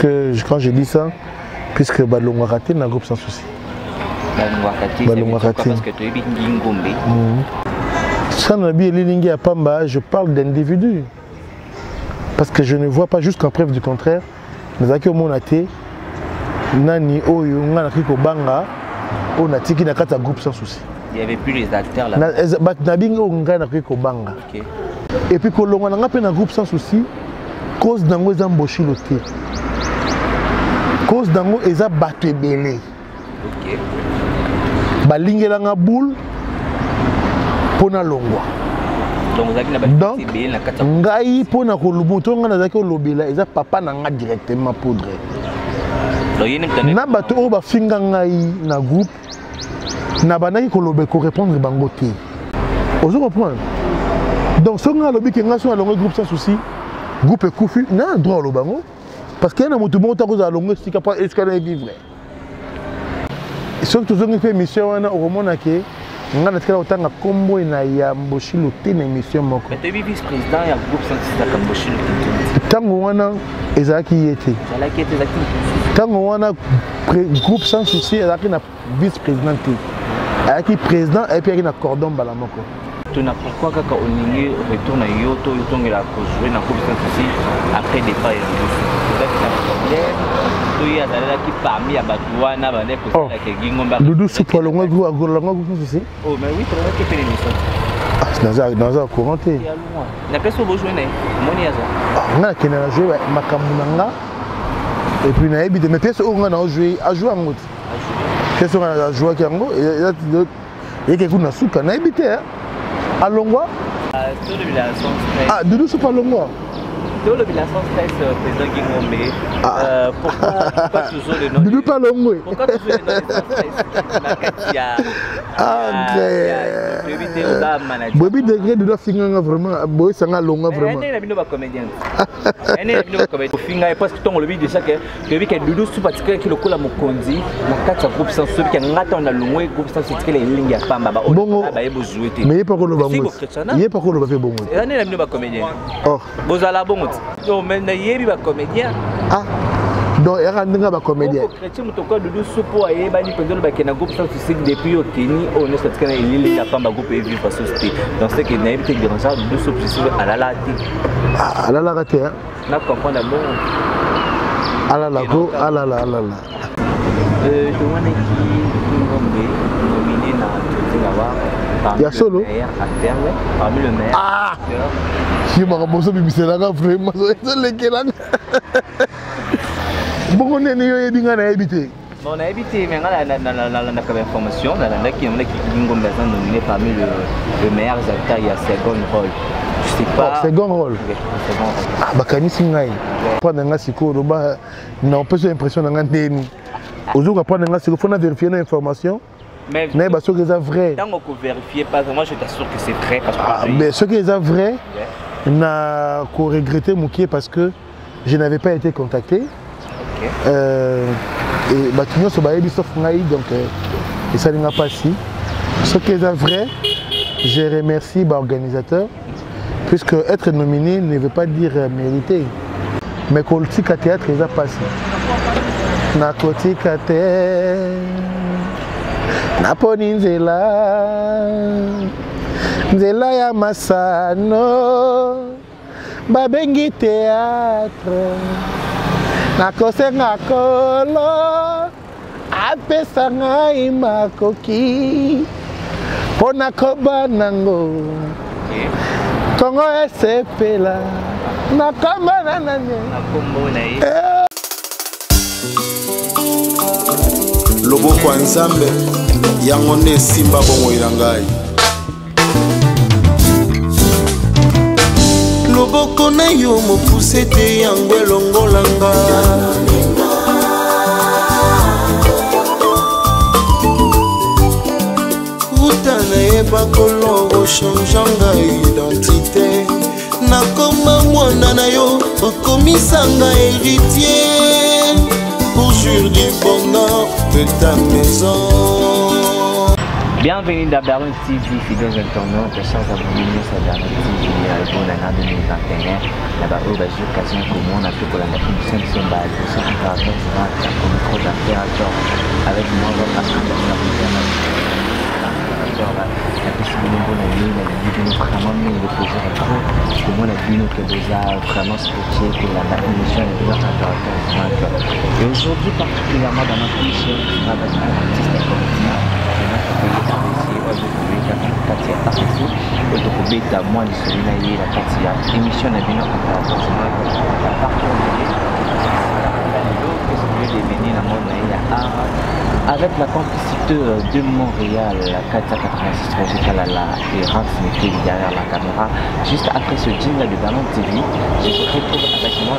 Quand je dis ça, puisque Balonga raté dans le groupe sans souci. Balonga raté. Parce que tu es Ngombe. Ça n'a bien lilingi à Pamba, je parle d'individus. Parce que je ne vois pas jusqu'en preuve du contraire. Mais à qui au monde Nani Oyo, Nganaki Kobanga, on a tiki nakata groupe sans souci. Il n'y avait plus les acteurs là. Nabingo Nganaki Kobanga. Et puis Kolonga n'a pas un groupe sans souci, cause d'ango zamboshi loté. Cause d'ango eza battu belé. Ok. Balingela nga boule pona longwa. Donc ngai pona kolubuto nga nazaki olobela eza papa na nga directement poudre. Na bato o ba finga ngai na groupe na banaki kolobe ko répondre bango te. Ozo comprendre. Donc so nga lobi ke nga so alongo groupe sans souci, groupe ekufi na droit lo bango parce que na mutu monta ko za longo sika pa escalader vivre. Surtout zo ngi fait mission wana o mona ke nga na tikala otanga kombo na ya mboshilo te na émission moko. Mais tu es vice-président ya groupe sans souci ka mboshilo te. Tango wana ezaki yete. Ezaki yete ezaki. Tango wana groupe sans souci ezaki na vice-président te. Ezaki président et puis ezaki na cordon bala moko. Tu n'as pourquoi kaka olingi retourne à Yoto yotongela ko jouer na groupe sans souci après départ ya Mboshilo. Ezaki na problème. Oui, qui parmi à Batouana, Doudou Soupa, le groupe aussi. Oh, mais oui, tu as fait l'émission. Dans un courant. Il y a loin. La personne va jouer, on a joué Makamunanga. Et puis, on a évité. Mais pièce où on a joué à jouer en mode. Pièce où on a joué à Kiango. Et il y a quelqu'un qui a souka. On a évité. À Longwa. Ah, Doudou Soupa Longwa. Dans le village président Ngombe, pourquoi toujours le nom de pas longue. Pourquoi toujours le nom de Bobby degré de la finga vraiment, boy sanga longa vraiment. Elle n'est pas comédienne. Elle n'est pas comédienne. Finga parce que ton le but de ça que que Doudou sous particulier qui le cola Mokonzi, na kata groupe sans souci qui ngata on a longue groupe sans souci que les lignes ya pamba ba. Bongo. Mais pas ko le bango. Il est pas ko le ba fait bongo. Elle n'est pas comédienne. Oh. Bozala bongo. Donc maintenant il y a comédien. Ah. Donc il y a un comédien. Chrétien mutoka Doudou Soupo aye bani pendolo ba kena groupe sans souci depuis au Kenya on est sorti kana il y a pas ma groupe et vivre société. Donc c'est que naïve te grand ça Doudou Soupo c'est à la lati. À la lati hein. Na comprendre bon. À la go à la. Je demande qui Ngombe nominé na Tsingawa. Il y a solo. Parmi le maire. Ah. Si ma bosso bibiselanga vraiment c'est lekelanga. Bon on est né dinga na habité. Bon on a habité mais là na comme information dans la qui Ngombe est nominé parmi le meilleur acteur il y a second rôle. Je sais pas. Second rôle. Ah bakani singai. Prendre nga siko ba non pas l'impression nga ndeni. Aujourd'hui prendre nga siko faut na vérifier l'information. Mais ce qui est vrai. Tant qu'on vérifie pas, moi je t'assure que c'est vrai parce que mais ce qui est vrai, n'a qu'à regretter Moukié parce que je n'avais pas été contacté. Okay. Et Batignon se baillait sauf Naï donc et ça n'a pas si. Ce qui est vrai, je remercie l'organisateur puisque être nominé ne veut pas dire mériter. Mais Koltika théâtre ils a passé. Nakotika Naponi nzela ya masano babengi théâtre nakosenga kolo apesa ngai makoki pona kobanango Kongo esepela nakamba nanane loboko nzambe yango nde simba bongo ilangai loboko na yo mopuse te yango elongolanga uta nayeba kolongo changeanga identité nakoma mwana na yo okomisanga héritier pour jour du bonheur de ta maison. Bienvenue dans Baron TV, fidèles internautes, chers abonnés sur Baron TV, pour l'année 2021. Là-bas, on va jouer occasion comment on a fait pour la émission de son base. impérateur comme micro d'impérateur avec moi la possibilité de vraiment le plaisir de moi la vie que déjà vraiment scotché que la émission est bien impérateur. Et aujourd'hui particulièrement dans notre émission qui va avec un artiste et comédien otokobeta mwa lisolo na ye na kati ya émission na bino avec la complicité de Montréal, la 486 Roger Kalala et Raph Mekel derrière la caméra. Juste après ce jingle de Ballon TV, je vous retrouve avec moi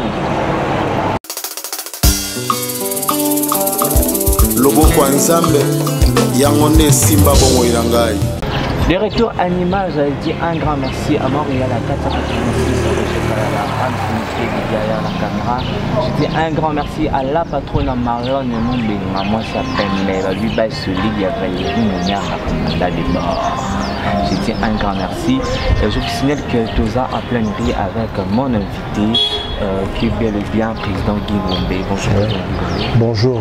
le loboko ya nzambe yango nde esimba bongo elangai. Le retour à l'image, je dis un grand merci à Montréal, à 486 derrière la caméra. Je dis un grand merci à la patronne Marion Moubenga. Moi, ça s'appelle lui Solide, il y avait une mère de mort. Je dis un grand merci. Je vous signale que Toza a plainerie avec mon invité qui est bel et bien président Guy Ngombe. Bonjour. Bonjour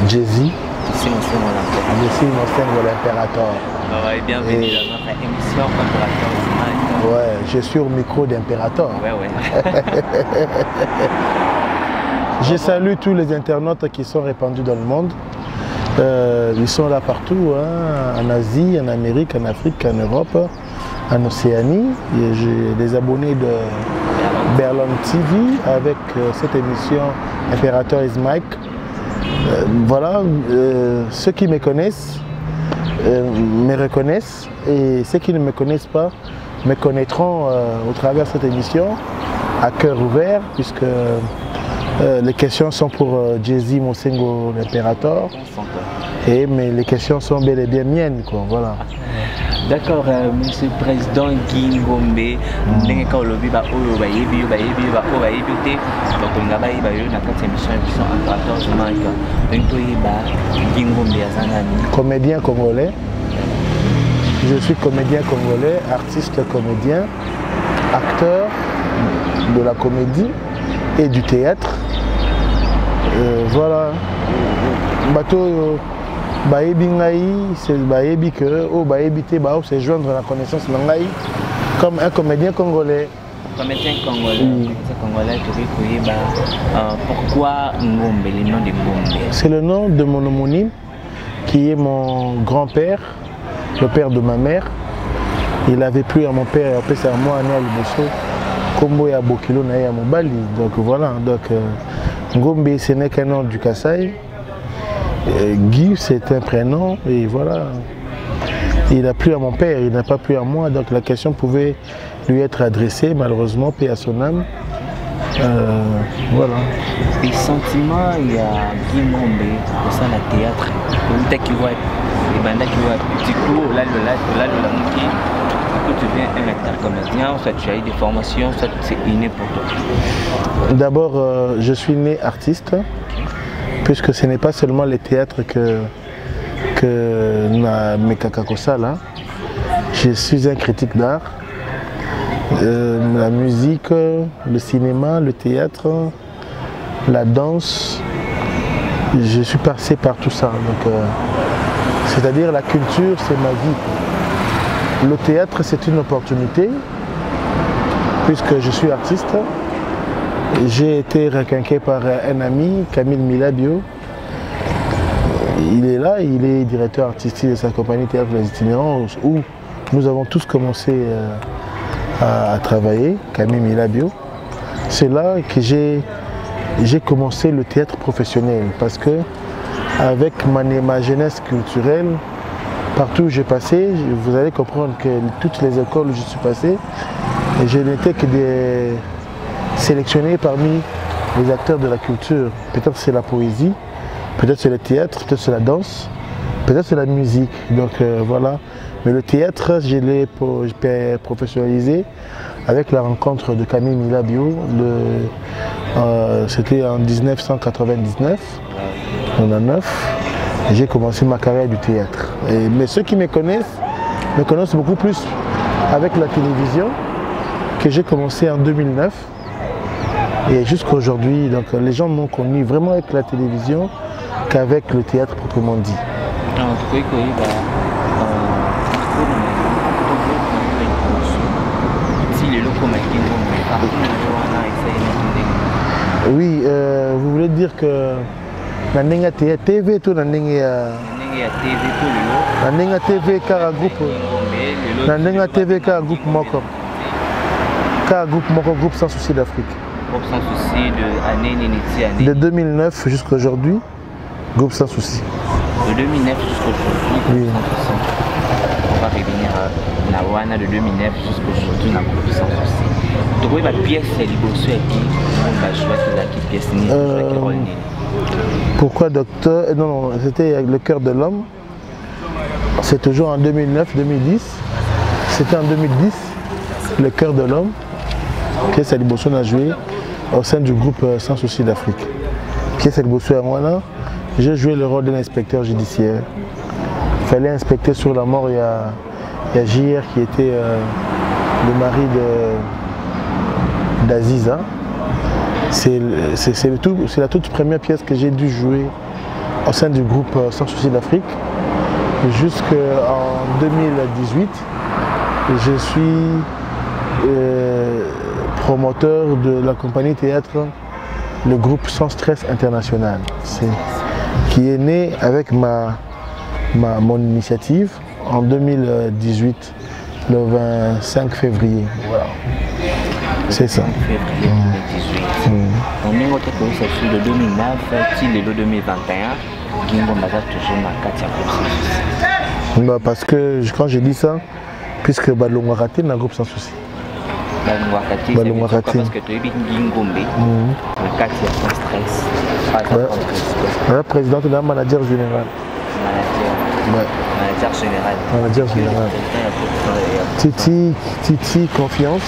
Jay-Z. Ici, mon l'impérateur. Ouais, bienvenue dans notre émission Impérateur. Ouais, je suis au micro d'Impérateur. Ouais. Je salue tous les internautes qui sont répandus dans le monde. Ils sont là partout, hein, en Asie, en Amérique, en Afrique, en Europe, en Océanie. J'ai des abonnés de Berlin TV avec cette émission Impérateur is Mike. Voilà, ceux qui me connaissent me reconnaissent et ceux qui ne me connaissent pas me connaîtront au travers de cette émission à cœur ouvert puisque les questions sont pour Jay-Z Mosengo l'impérateur mais les questions sont bel et bien miennes quoi, voilà. D'accord, monsieur le président Guy Ngombe, ndenge ka olobi ba oyo ba yebi ba yebi te ba konga ba yebi yo na kati émission Impérateur Mike. Ndento yeba Guy Ngombe azanani. Comédien congolais. Je suis comédien congolais, artiste comédien, acteur de la comédie et du théâtre. Voilà. Bateau bayebi ngai, c'est bayebi que oh bayebi te ba c'est joindre la connaissance ngai comme un comédien congolais. Comédien congolais, congolais pourquoi Ngombe, le nom de Ngombe? C'est le nom de mon homonyme qui est mon grand-père, le père de ma mère. Il avait plu à mon père et après c'est à moi né à Liboso. Kombo ya Bokilo na ya Mobali. Donc voilà, donc Ngombe ce n'est qu'un nom du Kasaï. Guy c'est un prénom et voilà. Il a plu à mon père, il n'a pas plu à moi, donc la question pouvait lui être adressée, malheureusement, paix à son âme. Voilà. Et sentiment, il y a Guy Ngombe au sein du théâtre. Tu deviens un acteur comédien, soit tu as eu des formations, soit c'est inné pour toi. D'abord, je suis né artiste, puisque ce n'est pas seulement le théâtre que Mekakakosala. Je suis un critique d'art. La musique, le cinéma, le théâtre, la danse, je suis passé par tout ça. C'est-à-dire la culture, c'est ma vie. Le théâtre, c'est une opportunité, puisque je suis artiste. J'ai été requinqué par un ami, Camille Milabio. Il est là, il est directeur artistique de sa compagnie Théâtre Les Itinérants, où nous avons tous commencé à travailler, Camille Milabio. C'est là que j'ai commencé le théâtre professionnel, parce que avec ma jeunesse culturelle, partout où j'ai passé, vous allez comprendre que toutes les écoles où je suis passé, je n'étais que des sélectionnés parmi les acteurs de la culture. Peut-être c'est la poésie, peut-être c'est le théâtre, peut-être c'est la danse, peut-être c'est la musique. Donc voilà. Mais le théâtre, je l'ai professionnalisé avec la rencontre de Camille Milabio. C'était en 1999. J'ai commencé ma carrière du théâtre. Mais ceux qui me connaissent beaucoup plus avec la télévision, que j'ai commencé en 2009. Et jusqu'aujourd'hui, donc les gens m'ont connu vraiment avec la télévision qu'avec le théâtre proprement dit. Oui, vous voulez dire que Nandenga TV tout Nandenga TV car groupe Nandenga TV car groupe Moko groupe sans souci d'Afrique. Groupe sans souci de de 2009 jusqu'à aujourd'hui, groupe sans souci. De 2009 jusqu'à aujourd'hui, oui. On va revenir à Nawana de 2009 jusqu'à aujourd'hui, dans groupe sans souci. Donc oui, ma pièce est libre qui on va choisir la pièce ni. Pourquoi docteur? Non, c'était Le Cœur de l'Homme. C'est toujours en 2009-2010. C'était en 2010, Le Cœur de l'Homme, que Sali Bosso a joué au sein du groupe Sans Souci d'Afrique. Qui est Sali Bosso et moi, j'ai joué le rôle d'un inspecteur judiciaire. Il fallait inspecter sur la mort. Il y a JR qui était le mari d'Aziza. C'est la toute première pièce que j'ai dû jouer au sein du groupe Sans Souci d'Afrique. Jusqu'en 2018, je suis promoteur de la compagnie théâtre, le groupe Sans Stress International, qui est né avec mon initiative en 2018, le 25 février. Voilà. C'est ça. On est de 2009 le 2021. Bah parce que quand j'ai dit ça, puisque Balongwa raté dans le groupe Sans Souci. Balongwa raté parce que tu es Gingombe. Le quartier sans stress. Ouais. Président de la manager général. Manager général. Titi Confiance.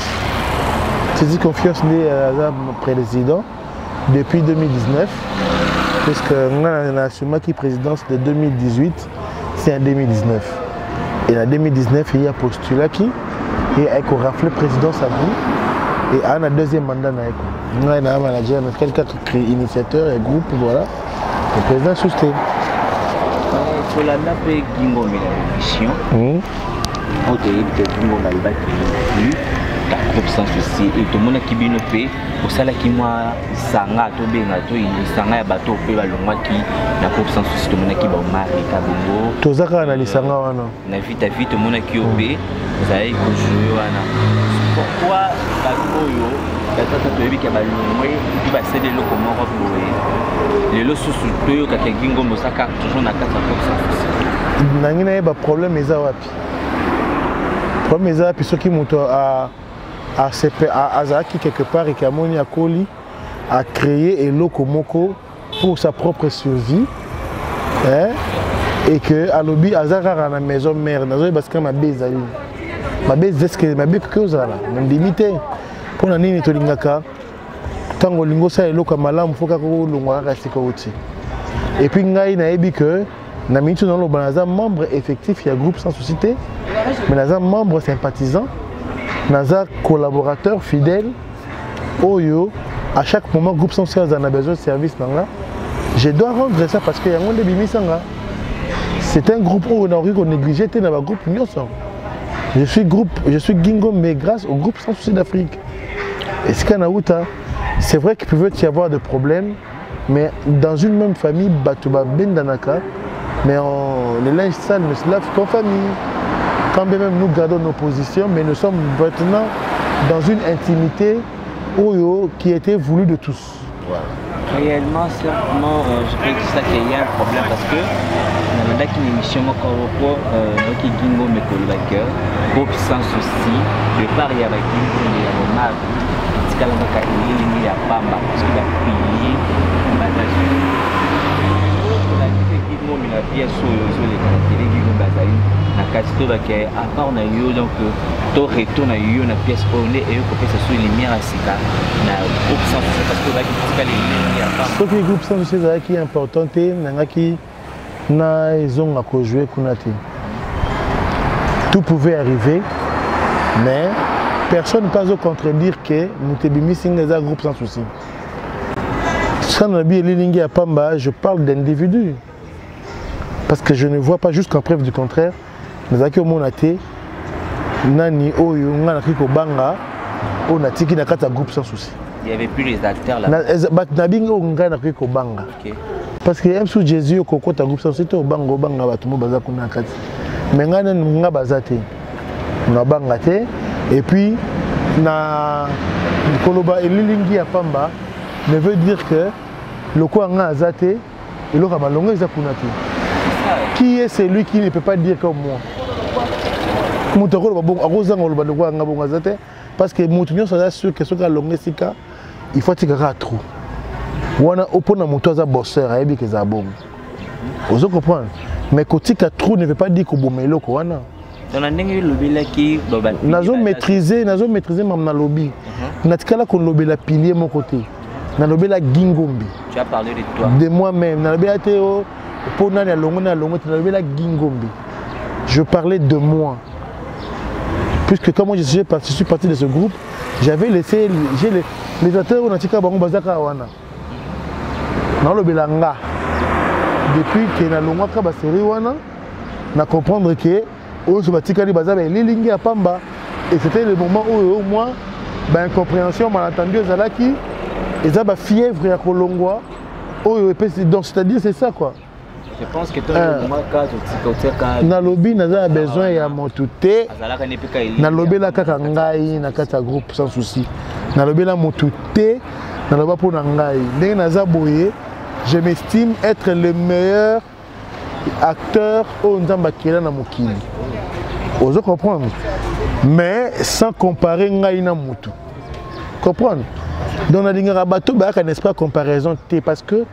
Titi Confiance né à la président depuis 2019. Puisque on a assumé qui présidence de 2018, c'est en 2019. Et en 2019, il y a postulé qui et avec le rafle présidence à vous. Et on a deuxième mandat. On a un manager, on a quelques initiateurs et groupes, voilà. Le président souscrit. Pour la nappe Gingombe la mission, on te dit que Gingombe va plus. Groupe Sans Souci et tout le monde qui vient au pays pour ça qui moi sanga to benga to sanga ya bato pe balongwa ki na Groupe Sans Souci tout le monde qui va mari kabongo to zaka na lisanga wana na vite tout le monde qui au pays zaï ko jouer wana pourquoi bato yo tata to yebi ka balongwe qui va céder le comment boye les lo susu to yo ka Gingombe saka toujours na kata Groupe Sans Souci nangina ba problème eza wapi problème eza wapi soki moto Azaki quelque part et Kamoni Akoli a créé Eloko Moko pour sa propre survie, hein, et que à l'objet Azara à la maison mère nazo parce que ma base est-ce que ma base que Azara même limité pour la nini tolingaka tango lingo sa Eloko malamu foka ko longwa ka sikoti et puis ngai na ebi que na mitu dans le banaza membre effectif il y a groupe Sans Souci mais naza membre sympathisant. Naza collaborateur fidèle, Oyo, à chaque moment, groupe Sans Souci a besoin de service. Je dois rendre ça parce qu'il y a un bimi sanga. C'est un groupe où on a négligé dans le groupe je suis Gingombe mais grâce au groupe Sans Souci d'Afrique. Et c'est vrai qu'il peut y avoir des problèmes, mais dans une même famille, Batouba Ben Danaka, mais les linges sales ne se lavent qu'en famille. Quand même nous gardons nos positions, mais nous sommes maintenant dans une intimité qui était voulue de tous. Voilà. Réellement, certainement, je peux dire ça qu'il y a un problème parce que dans une émission, qui Gingombe me colle groupe Sans Souci, de part il y a Gingombe et la mari, il y a Pamba parce qu'il a payé la pièce sur les caractéristiques Gingombe Bazali. À part on a eu donc tout retourne à eu une pièce on est et que ça soit lumière à sika na groupe Sans Souci parce que là qui les lumière pas ce groupe Sans Souci qui est important nanga qui na ils ont à jouer kunati tout pouvait arriver mais personne ne peut contredire que nous te bimi singa groupe Sans Souci Sans Nabi Lilingi à Pamba, je parle d'individus. Parce que je ne vois pas jusqu'en preuve du contraire. Nous avons monaté Nani Oyo Nganakiko Banga, on a tiki nakata groupe sans souci. Il n'y avait plus les acteurs là. Nabingo Nganakiko Banga. Parce que même sous Jésus, au groupe sans souci, au Bango Banga, Batumo Bazakuna Kati. Mais Ngana Nga Bazate. Nga Bangate. Et puis, na Koloba et Lilingi à Pamba ne veut dire que le quoi Nga Azate, il aura malongo Zakunati. Qui est celui qui ne peut pas dire comme moi? Parce que il faut que trop. Vous comprenez? Mais quand trop ne veut pas dire que vous avez maîtrisé même dans lobby. La pilier mon côté. La Gingombi. Tu as parlé de toi. De moi-même. Je parlais de moi. Puisque comme je suis parti de ce groupe, j'avais laissé les acteurs où Natika Bango Bazaka Wana. Dans le Belanga. Depuis que na longa ka baseri wana, na comprendre que on se batika li baza ba lilingi à Pamba et c'était le moment où au moins ba incompréhension malentendu ezalaki eza ba fièvre ya kolongwa. Donc c'est-à-dire c'est ça quoi. Je pense que toi, na lobby naza besoin ya motuté. Na lobby la kaka ngai na kata groupe sans souci. Na lobby la motuté, na lobby pour ngai. Ndenge naza boye, je m'estime être le meilleur acteur au Nzamba Kela na mokili. Ozo comprendre. Mais sans comparer ngai na mutu. Comprendre. Donc na lingara bato ba ka n'est pas comparaison té parce que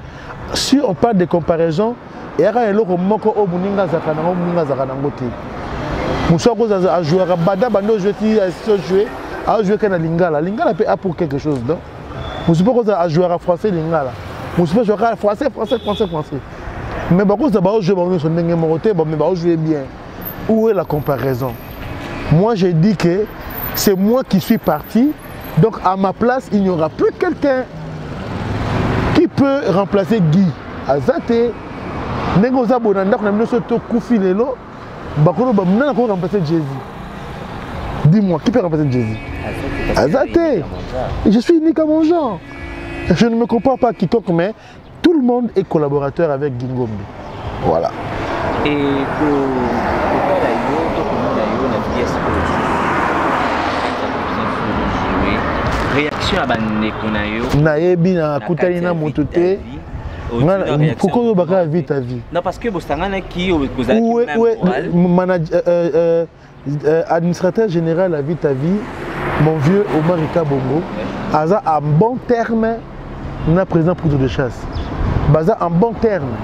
si on parle de comparaison et il y a eloko moko o muninga zakana o muninga zakana ngote musoko za jouer bada bando jouer a jouer kana lingala peut a pour quelque chose donc musoko za jouer français lingala musoko jouer français mais beaucoup ça ba jouer ba son ndenge moroté mais ba jouer bien. Où est la comparaison? Moi j'ai dit que c'est moi qui suis parti, donc à ma place il n'y aura plus quelqu'un qui peut remplacer Guy Azate. Dis-moi, qui peut remplacer Jésus? Azate. Je suis unique à mon genre. Je ne me compare pas à quiconque, mais tout le monde est collaborateur avec Gingombe. Voilà. Et pour réaction à Bannekonayo. Naebi na kutani na motote. Pourquoi vous avez vu ta vie? Non, parce que vous avez administrateur général a vu ta vie, mon vieux Omar Ika Bongo, Aza en bon terme, na président pour de chasse. Baza en bon terme.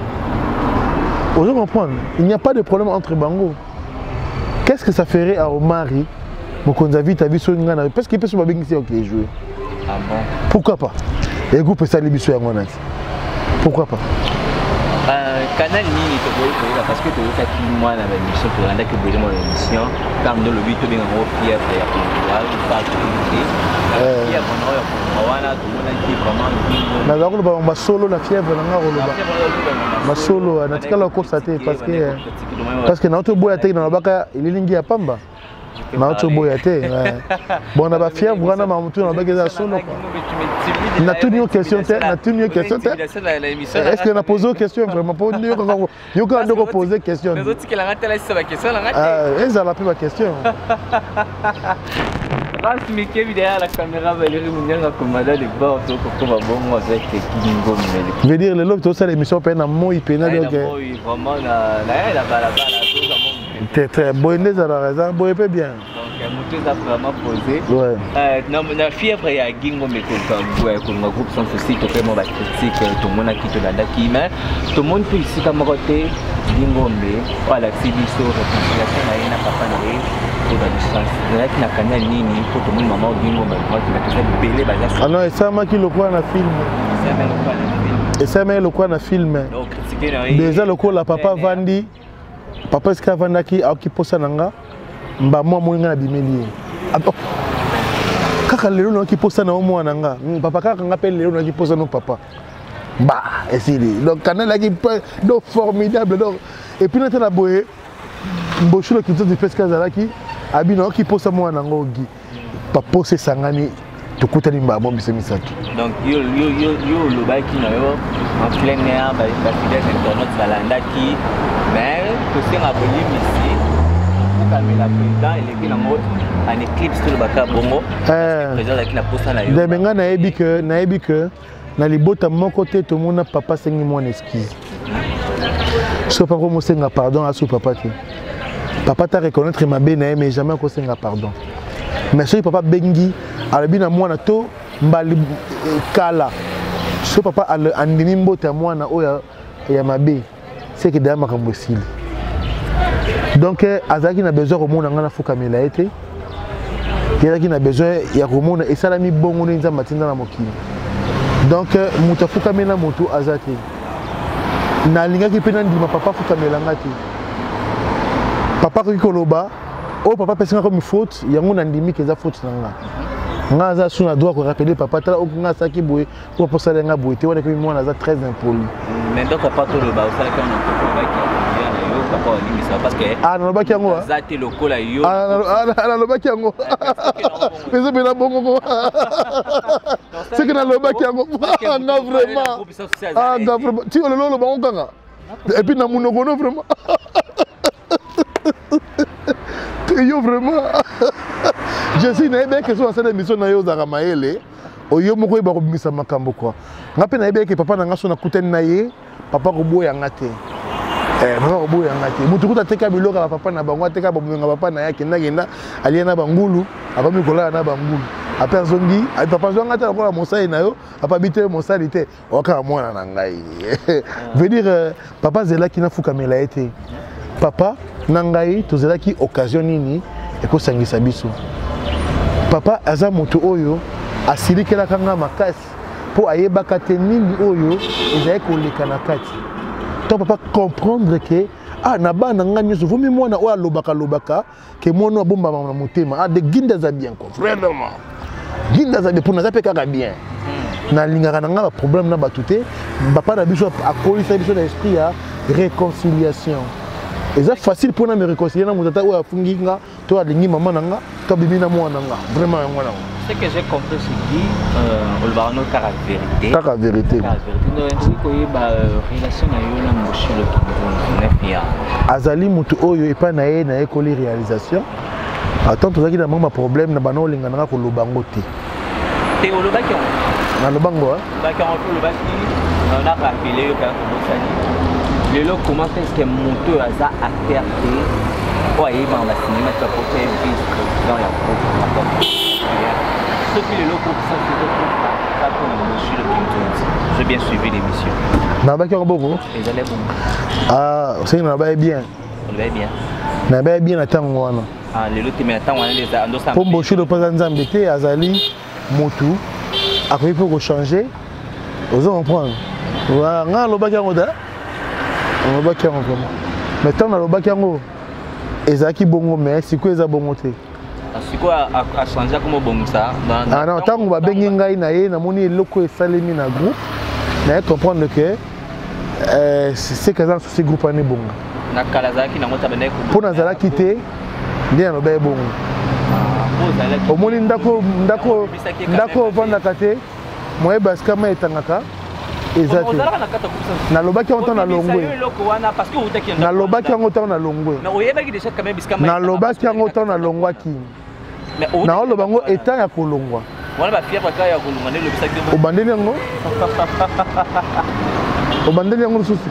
Vous comprenez? Il n'y a pas de problème entre Bango. Qu'est-ce que ça ferait à Omari, mon vu ta vie sur une gana? Parce qu'il peut se faire bien ici, ok, jouer. Ah bon? Pourquoi pas? Et vous pouvez s'allier sur un monat. Pourquoi pas? Canal Nini, parce que tu as dit moi dans l'émission, tu as dit que vous avez mon émission, quand nous le vite, tu as dit fièvre, il y a pas de ma solo la fièvre ma solo natikala constater parce que na auto boya te na baka ililingi ya Pamba na auto boya te bon na ba fièvre wana ma mutu na baka za solo na toute une question est-ce que na posé une question vraiment pour yo quand on poser question les autres qui la raté la question eza la plus question. Mais qui est derrière la caméra, Valérie Mouniang a commandé les bords pour bon avec Kingo. Je veux dire, le lot de l'émission peine à moi, il peine à dire que. Vraiment, la balabala. Très bonne, ça a raison, bon, il bien. Donc, il a vraiment posé. Ouais. Non, la fièvre est à Gingo, mais comme le groupe sans souci, tu fais mon critique, tout le monde a quitté la daki, mais tout le monde peut ici comme côté Gingo, mais voilà, c'est du saut, réconciliation, il n'y a pas de na canal nini pour tout le monde maman Gingo ah non et ça m'a qui le quoi na film et ça m'a le quoi na film déjà le quoi la papa Vandi papa ska Vandaki a qui posa nanga mba moi moinga na bimeli kaka lelo na qui posa na moi nanga papa kaka ngapel lelo na qui posa no papa bah essayez donc canal qui donc formidable donc et puis notre boye mbochu le culture de pesca zalaki abino qui pose moi na ngogi pa pose sangani to kutali mbabo bisemisatu donc yo le bail qui na yo en plein air ba fidèles internautes balandaki mais que c'est la bonne ici pour calmer la président et les gens en éclipse tout le baka bongo président qui na posa na yo de benga na ebi que na libota mon côté tout le monde papa sengi mon excuse so papa mo senga pardon à son papa te papa t'a reconnaître ma bene mais jamais ko senga pardon mais so papa bengi alabi na mwana to mbali kala so papa andimi mbota mwana oya ya mabe c'est que da makambo sili donc azaki na besoin komona ngana fuka mela été yazaki na besoin ya komona esalami bongo nza matinda na mokili donc muta fuka mela moto azati na lingaki pena ndima papa fuka mela ngati papa ko koloba o papa pesa comme faute yango na ndimi keza faute nanga nga za suna doit ko rappeler papa tala o nga saki boye ko posa lenga boye te wala ko mwana za très impoli mais donc papa to le ba o sala ka na ko ba ki papa ni ça parce que ah na ba ki yango za te lokola yo ah na ba ki yango mais c'est bien bon ko c'est que na lo ba ki yango nga vraiment ah nga vraiment ti lo lo ba nganga et puis na munoko no vraiment yo vraiment je suis naïbe que soit cette émission na yo za maele oyo moko ba ko bimisa makambo quoi ngape naïbe que papa nanga so na kuteni na ye papa ko boya ngate papa ko boya ngate mutu kuta teka biloka papa na bango teka bomenga papa na yake ndagenda aliena bangulu apa mikola na bangulu apa zongi papa zonga ta ko mosai na yo apa bité mosali te oka mwana na ngai veut dire papa zela ki na fuka mela été papa nangai tozelaki occasion nini ekosangisa biso papa aza moto oyo asilikela kanga makasi po ayebaka te nini oyo ezali koleka na kati to papa comprendre que ah na bana nga nyonso vomi mwana oyo alobaka ke mwana abomba na motema ah de ginda za bien quoi vraiment ginda za bien pour naza pe kaka bien na lingaka na nga problème na bato te papa na biso akolisa biso na esprit ya réconciliation. C'est facile pour me réconcilier avec mon tata ou à Funginga, toi à l'ingé maman nanga, toi bimina moi nanga, vraiment moi nanga. Ce que j'ai compris c'est dit, on va avoir notre vérité. Ta vérité. Donc c'est quoi relation na yo na mboshi le Kingo, 9 ans. Azali mutu oyo et pas nae na école réalisation. Attends tout ça qui n'a pas problème na bano linga nanga ko lobango te. Te o lobaki on. Na lobango hein. Lobaki on lobaki on a rappelé yo ka ko sali. Le lot comment est-ce que moto aza à terre pour aller dans la cinéma tu as porté vice-président ya groupe ce qui le lot pour ça c'est pas pour monsieur le Kingo. J'ai bien suivi l'émission. Na ba ki ngoboko? Les allez bon. Ah, c'est na ba bien. On va bien. Na ba bien na tango wana. Ah, le lot mais attends on les a endossé. Pour mboshi le président Nzambe te azali motu après pour changer. Vous comprendre. Wa nga lobaki ngoda. On va pas vraiment. Mais tant dans le bac yango, ezaki bongo mais c'est quoi eza bongo te. C'est quoi à changer comme bongo ça? Ah non, tant on va bengi ngai na ye na moni eloko esalemi na groupe, na comprendre que c'est que ça ce groupe ane bongo. Na kalazaki na mota bene ko. Pour nazala kité, ndé na ba bongo. Au moni ndako vanda kate, moi baska ma etangaka. Exactement. Na lobaki on na longwe. Na lobaki on na longwe. Mais oyebaki déjà quand même biska. Na lobaki on na longwaki. Na lobango état ya kolongwa. Wana ba fièvre ka ya kolongwa ne lobisaki. Obandeli yango. Obandeli yango susi.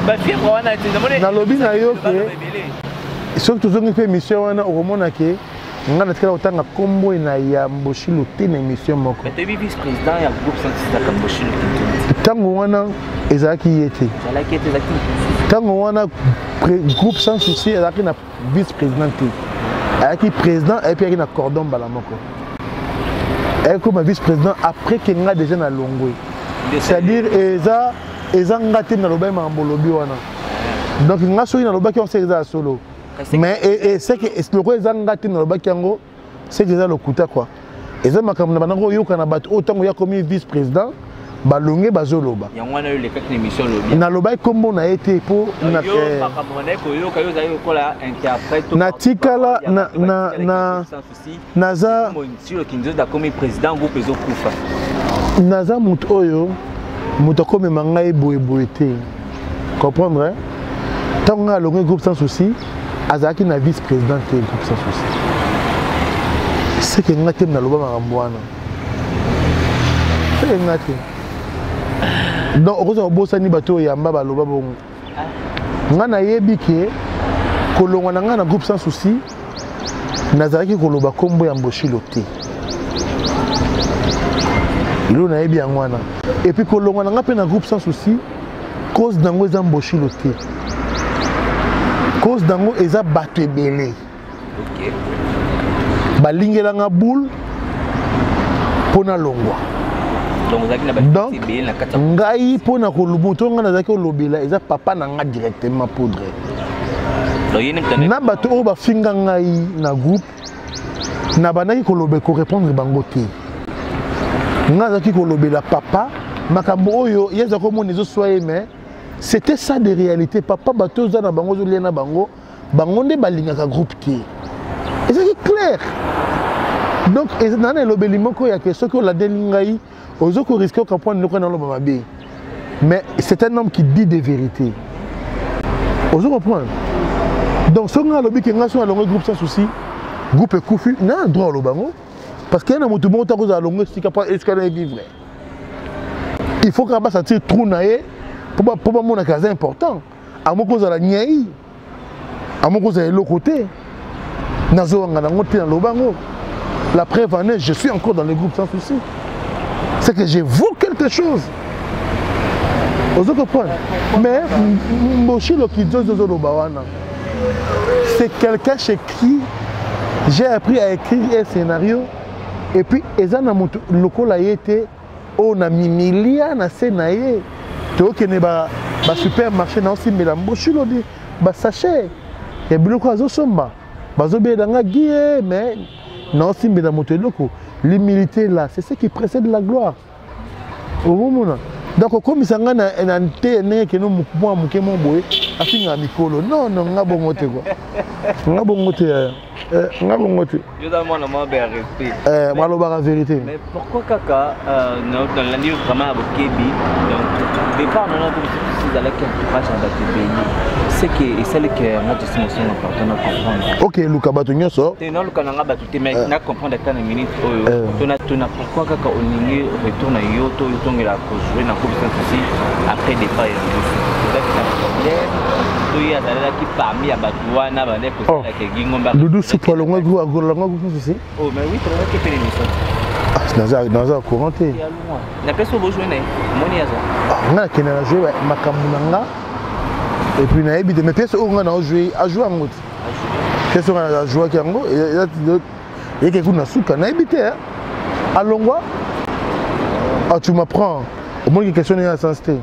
Ba fièvre wana te na lobi na yo ke surtout zongi pe mission wana okomona ke nga na tikala otanga kombo na ya Mboshilo te na émission moko. Mais tu vice président ya groupe scientifique ya Mboshilo. Tango wana ezaki yete. Ezaki yete ezaki. Tango wana groupe sans souci ezaki na vice président te. Ezaki président et puis ezaki na cordon bala moko. Et comme vice président après que nga déjà na longwe. C'est-à-dire eza ngati na loba mambolobi wana. Donc nga soki na loba ki on sait eza solo. Mais c'est que le roi eza ngati na loba ki yango c'est déjà le kuta quoi. Eza makambo na banango yoka na bato autant ya comme vice président balonge bazoloba nalobai kombo na été po na tikala naza mutu oyo mutu akomema ngai boyeboye te comprendre ntango ngai alonge groupe sans souci azalaki na vice président te groupe sans souci seke ngai te naloba makambo wana seke ngai te donc okozala kobosani bato oyo yamba baloba bongo ngai nayebi ke kolongwa na ngai na groupe sans souci nazalaki koloba kombo ya Mboshilo te ilo nayebi yango wana epuis kolongwa na ngai mpe na groupe sans souci cause nango eza Mboshilo te cause nango eza bato ebele balingelanga boule mpo nalongwa donc ngai mpo na moto ngai nazalaki kolobela eza papa na ngai directement poudre na bato oyo bafinga ngai na groupe na bandaki kolobe korépondre bango te ngai nazalaki kolobela papa makambo oyo yeza komona ezoswa ye mais c'était ça de réalité papa bato oza na bango ozolia na bango bango nde balingaka groupe te ezalaki clair donc ezana na elobeli moko ya ke soki olandeli ngai ozoko risquer okaprendre ndeko na loba mabe mais c'est un homme qui dit des vérités ozo comprendre donc soki ngai alobi ke ngai so alongo groupe sans souci groupe ekufi na droit olobango parce que na motu moko ta kozala longo esika pa esika vivre il faut que basa tire trou na ye pour bamona kaza important amoko kozala nyai amoko kozala eloko te nazowanga nango te na lobango la preuve en est je suis encore dans le groupe sans souci c'est que je vaux quelque chose ozo comprendre mais Mboshilo Kizozo Lobawana c'est quelqu'un chez qui j'ai appris à écrire un scénario et puis ezana moto lokola yete on a mimilia na senaye to kene ba supermarché na osimbela Mboshilo di ba sachet et biloko azosomba bazobedanga gie mais na osimbela moto eloko l'humilité là c'est ce qui précède la gloire donc comme ça nga na nte ndenge ke no mwa muke mo boye afinga mikolo non nga bongo te quoi nga bongo te nga bongo te je donne moi le mot de respect moi la vérité mais pourquoi kaka dans la nuit vraiment à Bokebi donc départ non vous allez quelque part dans votre pays c'est que c'est le que notre émotion important à comprendre OK Luka bato nyoso te non Luka nga bato te mais na comprendre quand une minute tona pourquoi kaka oningi retourne yo to tongela ko jouer na aussi après départ il y a qui parmi à Batouana Doudou Soupa le aussi oh mais oui tu fait l'émission dans un courant na personne vous jouer moni aza on a qui na jouer makamuna et puis na ebite mais pièce on a joué à jouer en mode pièce on a joué qui ngo et que kuna suka na ebite à longwa ah tu m'apprends au moins une question est sens té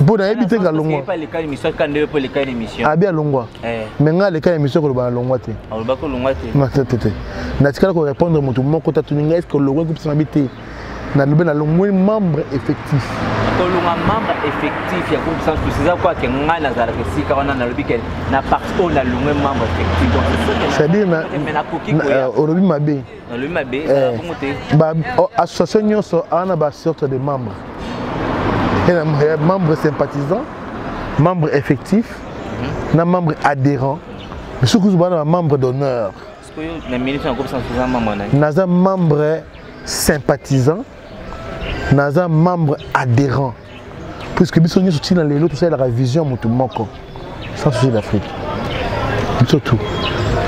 bon na ebite ga longwa pas les cas émission quand deux pour les cas émission ah bien longwa mais nga les cas émission ko ba longwa té ah ba ko longwa té na té na tikala ko répondre moto moko ta tuninga est-ce que le groupe sans habiter na lobé na longwa membre effectif kolunga membre effectif ya groupe sans souci ça quoi que nga na zala que si ka wana na lobi que na parce qu'on a longwa membre effectif donc c'est-à-dire na olobi mabe na lobi mabe ba association nyonso ana ba sorte de membres membre sympathisant membre effectif na membre adhérent mais ce que vous avez membre d'honneur naza membre sympathisant naza membre adhérent puisque biso nyonso tina lelo tout ça la vision moto moko sans souci d'Afrique surtout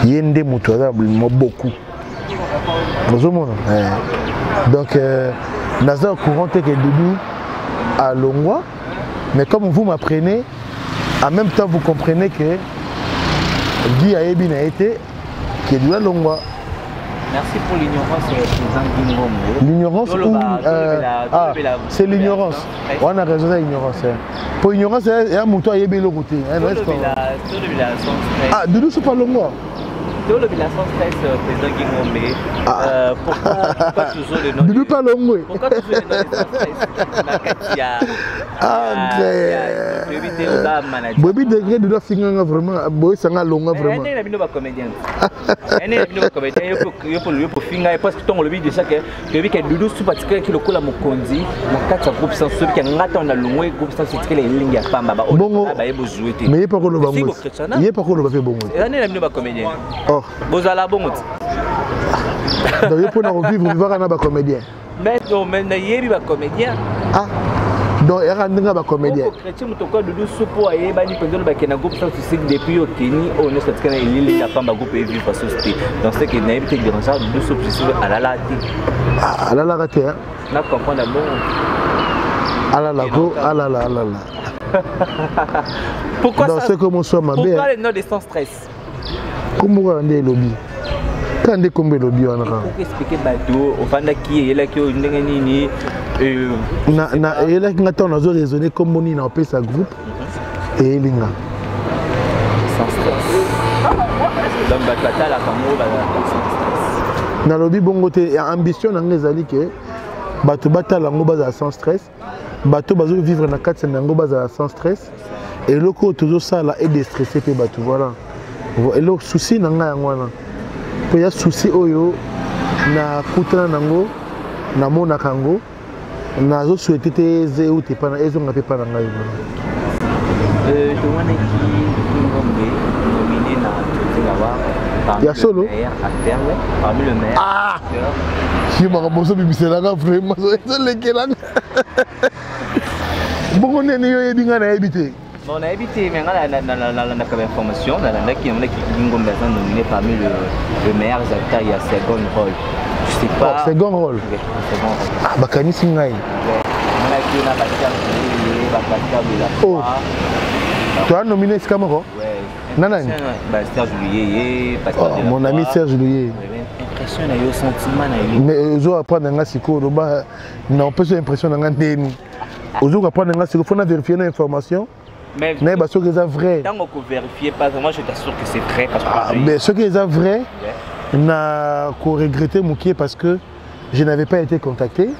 yende moto aza beaucoup donc naza au courant que Doudou à Longwa, mais comme vous m'apprenez, en même temps vous comprenez que Guy Ayebi n'a été qui est de Longwa. Merci pour l'ignorance, l'ignorance ou c'est l'ignorance. On a raison de l'ignorance. Pour l'ignorance, il y a un mouton Ayebi le côté. Ah, Doudou c'est pas Longwa. Tout le bilan sans stress, président Guingombe. Pourquoi toujours le nom? Pourquoi toujours le nom de sans stress? Bobi degré de la finir vraiment. Boy, ça n'a longa vraiment. Il y a des comédiens. Il y a des comédiens. Il faut finir parce que ton lobby de chaque que vi que Doudou sous particulier qui le cola mokondi na kati groupe sans celui qui ngata on a loué groupe sans c'est que les lignes ya pamba ba ba yebo jouer te mais pas ko lo bango il pas ko lo ba fait bongo et année la bino ba comédien oh bozala bongo donc il faut na revivre vivre na ba comédien mais non mais na yebi ba comédien ah donc il y a un comédien chrétien mutoko Doudou supo ayeba ni pendolo ba kena groupe sans c'est depuis oteni on est cette kana ili ya pamba groupe vivre parce que donc c'est que na yebi te dérangeant Doudou supo alala ti alala raté hein na comprendre bon alala go alala alala pourquoi donc ça c'est comme soit ma belle pourquoi le nom de sans stress comment on est lobby quand on est comme lobby on a pour expliquer bateau au fanda qui est là qui ndenge nini na elle qui attend nazo raisonner comme on na opé sa groupe et linga sans stress donc batata la kamo ba sans stress na lobby bongo te ambition na ngezali ke bato batala ngo baza sans stress bato bazo vivre na kati na ngo baza sans stress et loko toujours ça là et déstresser pe bato voilà et le souci na nga yango po ya souci oyo na kutana nango na mona kango na zo souhaiter te ze ou te pa na ezo ngape pa na ngai to wana ki ngombe nominé na Tingawa ya solo parmi le maire ah si ma boso bimisela nga vraiment so lekelanga bongo nene yo yebinga na yebite on a évité mais la information on a qui Ngombe est nominé parmi le meilleur acteur il y a second rôle je sais pas second rôle ah bakanisi ngai on a qui na oh tu as nominé ce camarade nanani Serge Louyer mon ami Serge Louyer impression na yo sentiment na yo mais zo apprendre nga siko ba na on peut se impression nga ndeni ozo apprendre nga siko faut na vérifier l'information mais ce qui est vrai tant qu'on vérifie pas moi je t'assure que c'est vrai parce que mais ce qui est vrai n'a qu'au regretter Moukié parce que je n'avais pas été contacté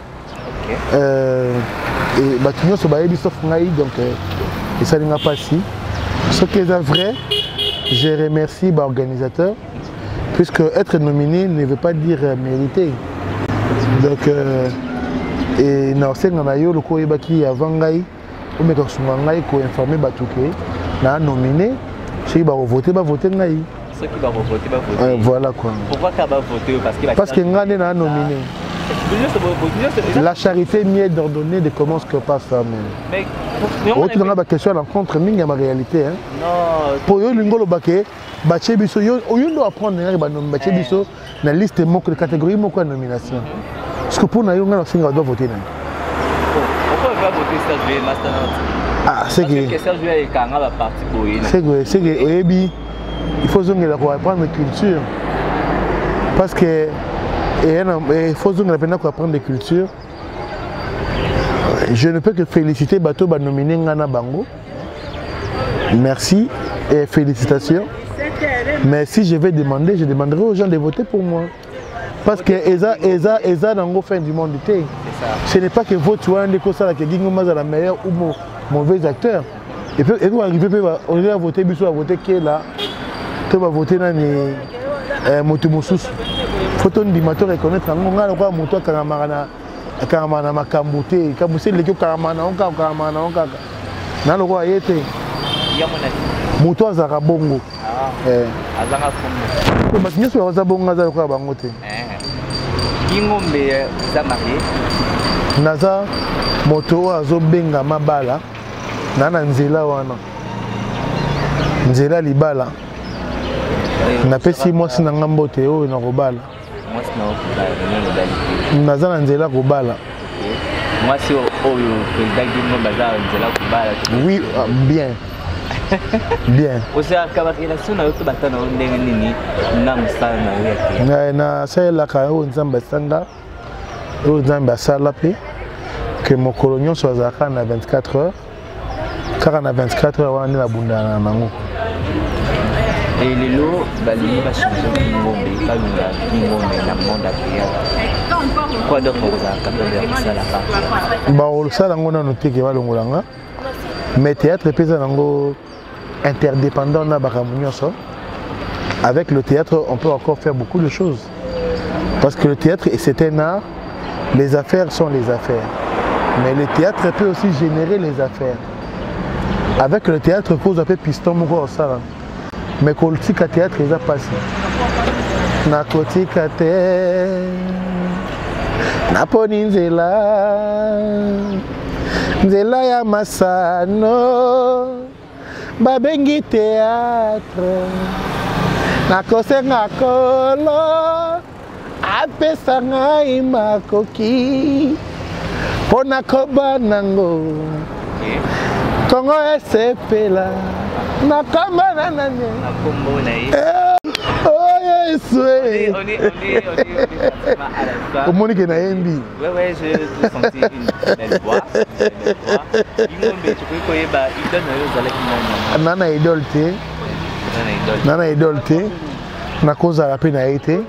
et bah tout ce baïbi sauf ngai donc et ça n'a pas si ce qui est vrai je remercie l'organisateur puisque être nominé ne veut pas dire mériter donc et non c'est qu'on a eu le coup qui avant ngai ou mais quand ngai ko informer batuke na nominé ceux qui va voter ngai ceux qui va voter voilà quoi pourquoi qu'il va voter parce que ngai na nominé la charité mieux d'ordonner de comment ce que passe ça mais autre dans la question rencontre mingi ma réalité hein non pour yo lingolo baké baché biso yo doit apprendre ngai ba nom baché biso na liste moko de catégorie moko de nomination parce que pour na yo ngai singa doit voter ngai pourquoi il va voter Serge Louyer master ah c'est que Serge Louyer est quand même parti pour c'est que oyebi il faut zongela ko apprendre culture parce que il faut apprendre des cultures. Je ne peux que féliciter Bato ba nominé Ngana Bango. Merci et félicitations. Mais si je vais demander, je demanderai aux gens de voter pour moi. Parce que Eza Nango fin du monde. Ce n'est pas que vote ou un des causes que Guingoma est la meilleure ou mauvais acteur. Et puis arriver on va voter biso à voter qui est là. Tu vas voter dans les Motomoussous. Faut un dimateur reconnaître on a le droit moto karamana makambuté comme c'est le karamana on na le droit yete moto azaka bongo azanga bongo parce que nous azabonga za kwa bango te Ngombe za marié naza moto azobenga mabala na nzela wana nzela libala napesi mwasi na ngambo te oyo na kobala naza na nzela kobala mwasi oyo président Guingombe baza nzela kobala oui bien bien osa ka relation na yo to batana ndenge nini na musala na yo na sayelaka oyo nzambe asanga oyo nzambe asala pe ke mokolo nyonso azalaka na 24 heures kaka na 24 heures wana nde nabundana nango Et les lots, les va changer Kingombe, pas Kingombe, la monde à théâtre. Quoi d'autre vous avez capté ça la part? Bah, ça, on a noté que va mais théâtre est interdépendant na bakamunyoso. Avec le théâtre, on peut encore faire beaucoup de choses. Parce que le théâtre, c'est un art, les affaires sont les affaires. Mais le théâtre peut aussi générer les affaires. Avec le théâtre, il faut appeler piston moko ça. Mais quand le théâtre, il a passé. Nakotika te, naponi nzela ya masano, babengi théâtre. Nakosenga kolo, apesa ngai makoki, pona koba nango. Kongo esepela, nakamba nanane. Nakombo na ye. Oh Yesu. Au Monique na Yembi. Ouais, je senti une belle voix. Kingombe, tu peux koyeba, il donne aux alaki nana. Nana idole te. Nana idole te. Nakoza la pe na été.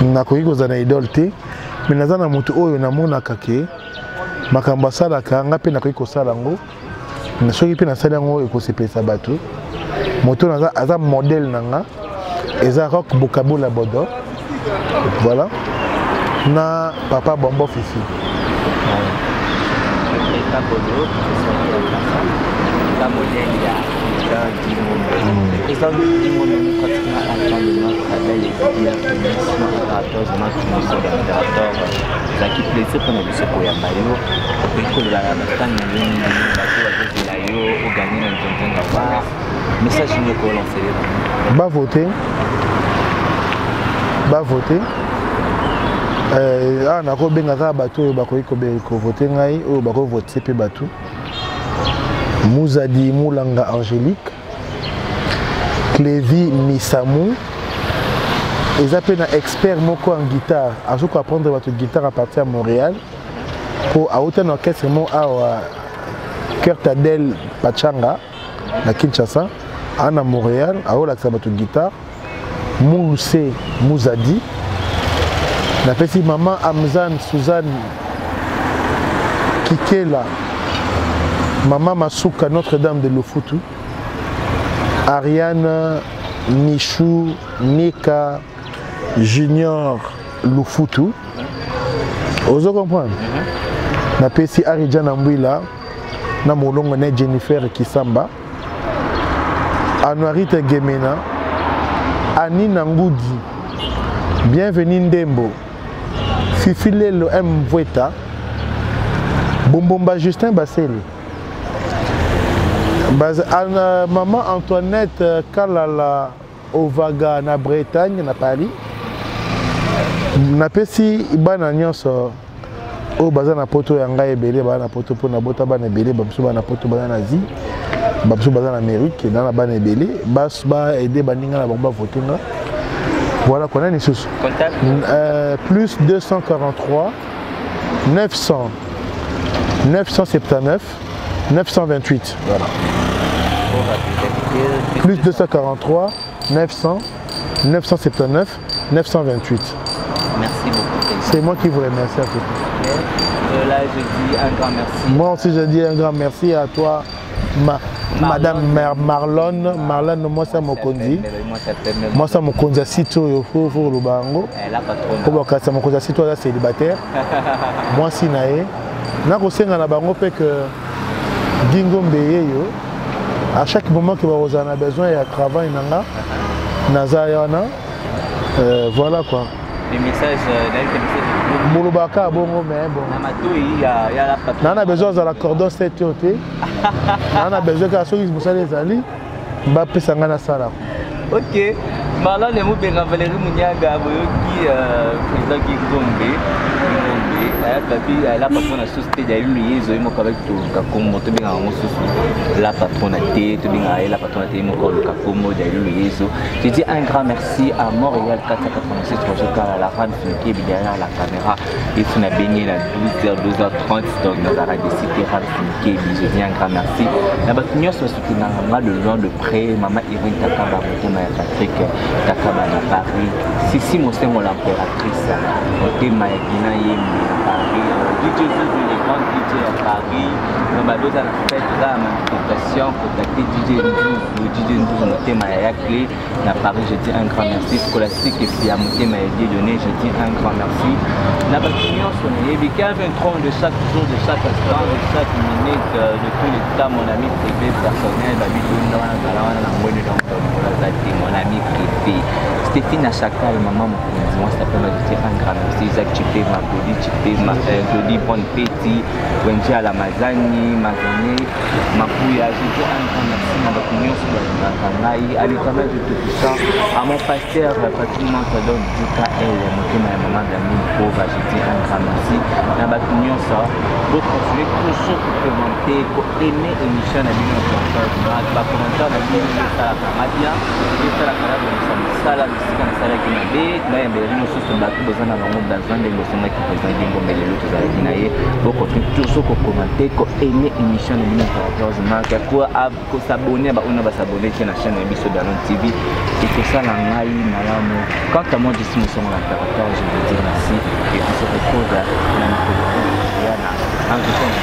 Nakoki koza na idole te. Mais nazana mutu oyo namonaka ke makambo asalaka nga pe nakoki kosala ngo. Soki pe nasala yango ekosepelisa bato. Moto aza modèle nanga. Eza rock bokabola bodo. Voilà. Na papa Bombo Fifi. Papa Bodo, la modèle il y a va voter. Va voter. Ah, na ko benga ka bato ba ko voter ngai o ba ko voter pe bato. Mouzadi Moulanga Angélique, Clévy Misamou, ils appellent un expert moko en guitare. À ce qu'on apprendre votre guitare à partir de Montréal, pour à autant orchestre à Cœur Tadel Pachanga, à Kinshasa, à Montréal, à Olaxa votre guitare, Moussé Mouzadi, la petite maman Amzan Suzanne Kikela. Maman Masuka, Notre-Dame de Lofutu, Ariane Michou Nika Junior Lofutu. Vous comprenez? Na pesi Aridjana Mbouila, na molongo ne Jennifer Kisamba, Anuarite Gemena, Anina Ngoudi, Bienvenue Ndembo, Fifile Lo M. Vweta, Bombomba Justin Basseli. Maman Antoinette Kalala Ovaga na Bretagne na Paris. Na pesi bana nyonso o baza na poto ya ngai ebele bana poto pona bota bana ebele bamsu bana poto bana na Asie bamsu baza na Amérique na bana ebele bas ba aider baninga na bango voter. Voilà qu'on a une source. Plus 243 900 979 928. Voilà. Plus 243 900 979 928. Merci beaucoup. C'est moi qui vous remercie à tous. Là, je dis un grand merci. Moi aussi, je dis un grand merci à toi, Madame Marlon. Marlon, moi, ça m'a conduit. Moi, ça m'a conduit à Sito, il faut le bango. Ça m'a conduit à Sito, là, célibataire. Moi, si naé. N'a pas na bango que Gingombe yo. À chaque moment que vous en avez besoin, il y a travail nanga. Nazayana. Voilà quoi. Les messages, Moulobaka bongo mais bon. On a besoin de la cordon 7 côté. On a besoin que ceux qui sont les alliés, Mbappé sangana sala. OK. Malala le mubenga Valérie Munyaga boyoki président Gingombe. Elle a pas na société d'ailleurs lui ils ont avec tout comme moto bien en sous. la patronité, tout bien la patronité, mon corps le cacomo, je dis un grand merci à Montréal 486 à la fan qui est derrière la caméra et on a baigné à 12h, 12h30 donc nous avons décidé de je dis un grand merci. La bâtiment soit soutenu le long de près, maman Irène Takaba, Patrick Takaba à Paris, Sissi Mosemo l'impératrice, Otema Guina Yemi à Paris, DJ Zouzou les grands DJ à Paris, nous avons à la fête de la manifestation, contacter DJ Zouzou, DJ Zouzou Motema Yakli, à Paris, je dis un grand merci, Scolastique et puis à Motema Yedi Donné, je dis un grand merci. La bâtiment soit il y a un tronc de chaque jour, de chaque instant, de chaque minute, de tous les temps, mon ami privé, personnel, mon ami privé. Stéphine Achakal, maman, moi, ça peut m'ajouter un grand merci. Isaac Chipé, ma Claudie Chipé, ma Claudie Bonne Petit, Wenji à la Mazani, Mazani, ma Pouya, je dis un grand merci. Ma opinion sur la Kanaï, à l'état de tout ça, à mon pasteur, Patrick Montador, DKL, maman d'amis pauvre, je dis un grand merci. La opinion, ça, vous continuez toujours pour commenter, pour aimer l'émission de la commentaire, la vie de la Kamadia, de la Kamadia, sala kinabe na yembelino soso bato bozana bango dans un des lorsons qui président Gingombe les autres avec naie beaucoup toujours ko commenter ko aimer émission de 14 mars ko s'abonner ba on va s'abonner sur la chaîne Biso Dalon TV et que ça la ngai malamu quant à moi d'ici nous sommes la 14 je vous dis merci et on se retrouve dans une prochaine